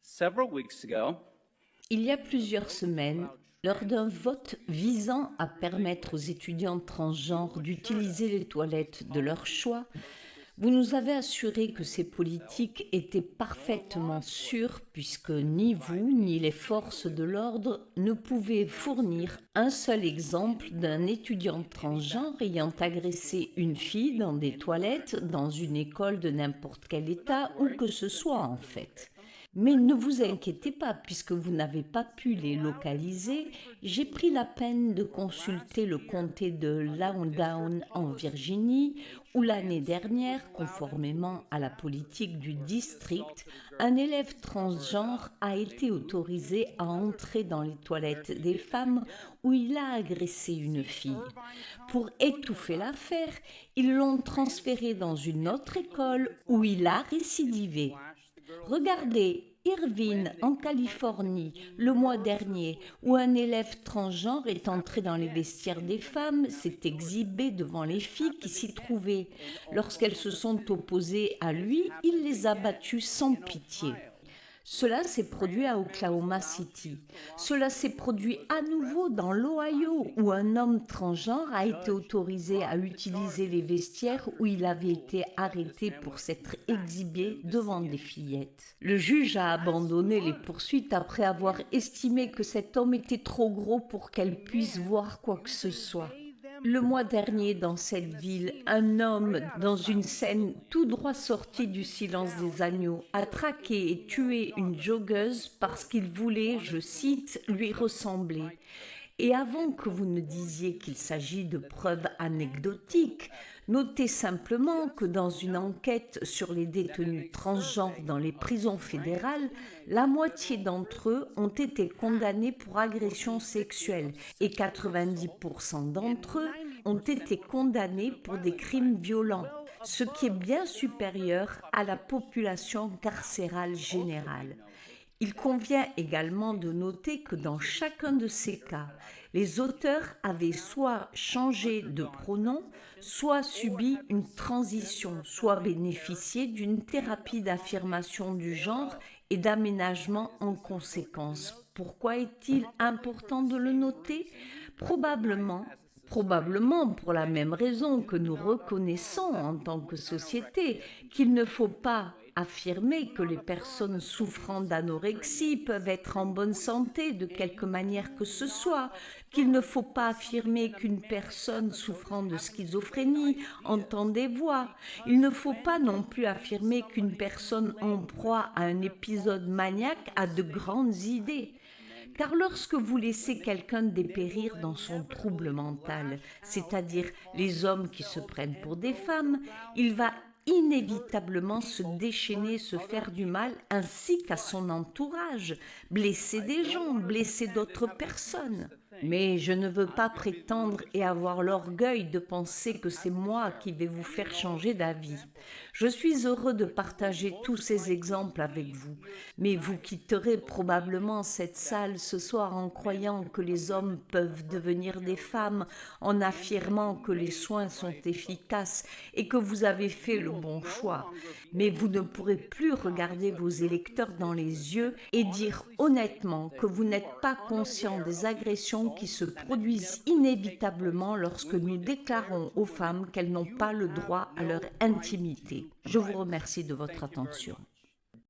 Several weeks ago, Il y a plusieurs semaines, lors d'un vote visant à permettre aux étudiants transgenres d'utiliser les toilettes de leur choix, vous nous avez assuré que ces politiques étaient parfaitement sûres puisque ni vous ni les forces de l'ordre ne pouvaient fournir un seul exemple d'un étudiant transgenre ayant agressé une fille dans des toilettes dans une école de n'importe quel État où que ce soit en fait. Mais ne vous inquiétez pas, puisque vous n'avez pas pu les localiser, j'ai pris la peine de consulter le comté de Loudoun en Virginie, où l'année dernière, conformément à la politique du district, un élève transgenre a été autorisé à entrer dans les toilettes des femmes où il a agressé une fille. Pour étouffer l'affaire, ils l'ont transféré dans une autre école où il a récidivé. Regardez, Irvine, en Californie, le mois dernier, où un élève transgenre est entré dans les vestiaires des femmes, s'est exhibé devant les filles qui s'y trouvaient. Lorsqu'elles se sont opposées à lui, il les a battues sans pitié. Cela s'est produit à Oklahoma City. Cela s'est produit à nouveau dans l'Ohio, où un homme transgenre a été autorisé à utiliser les vestiaires où il avait été arrêté pour s'être exhibé devant des fillettes. Le juge a abandonné les poursuites après avoir estimé que cet homme était trop gros pour qu'elle puisse voir quoi que ce soit. Le mois dernier, dans cette ville, un homme, dans une scène tout droit sortie du Silence des agneaux, a traqué et tué une joggeuse parce qu'il voulait, je cite, lui ressembler. Et avant que vous ne disiez qu'il s'agit de preuves anecdotiques, notez simplement que dans une enquête sur les détenus transgenres dans les prisons fédérales, la moitié d'entre eux ont été condamnés pour agression sexuelle et 90% d'entre eux ont été condamnés pour des crimes violents, ce qui est bien supérieur à la population carcérale générale. Il convient également de noter que dans chacun de ces cas, les auteurs avaient soit changé de pronom, soit subi une transition, soit bénéficié d'une thérapie d'affirmation du genre et d'aménagement en conséquence. Pourquoi est-il important de le noter? Probablement pour la même raison que nous reconnaissons en tant que société qu'il ne faut pas affirmer que les personnes souffrant d'anorexie peuvent être en bonne santé de quelque manière que ce soit, qu'il ne faut pas affirmer qu'une personne souffrant de schizophrénie entend des voix, il ne faut pas non plus affirmer qu'une personne en proie à un épisode maniaque a de grandes idées. Car lorsque vous laissez quelqu'un dépérir dans son trouble mental, c'est-à-dire les hommes qui se prennent pour des femmes, il va inévitablement se déchaîner, se faire du mal, ainsi qu'à son entourage, blesser des gens, blesser d'autres personnes. Mais je ne veux pas prétendre et avoir l'orgueil de penser que c'est moi qui vais vous faire changer d'avis. Je suis heureux de partager tous ces exemples avec vous, mais vous quitterez probablement cette salle ce soir en croyant que les hommes peuvent devenir des femmes, en affirmant que les soins sont efficaces et que vous avez fait le bon choix. Mais vous ne pourrez plus regarder vos électeurs dans les yeux et dire honnêtement que vous n'êtes pas conscient des agressions qui se produisent inévitablement lorsque nous déclarons aux femmes qu'elles n'ont pas le droit à leur intimité. Je vous remercie de votre attention.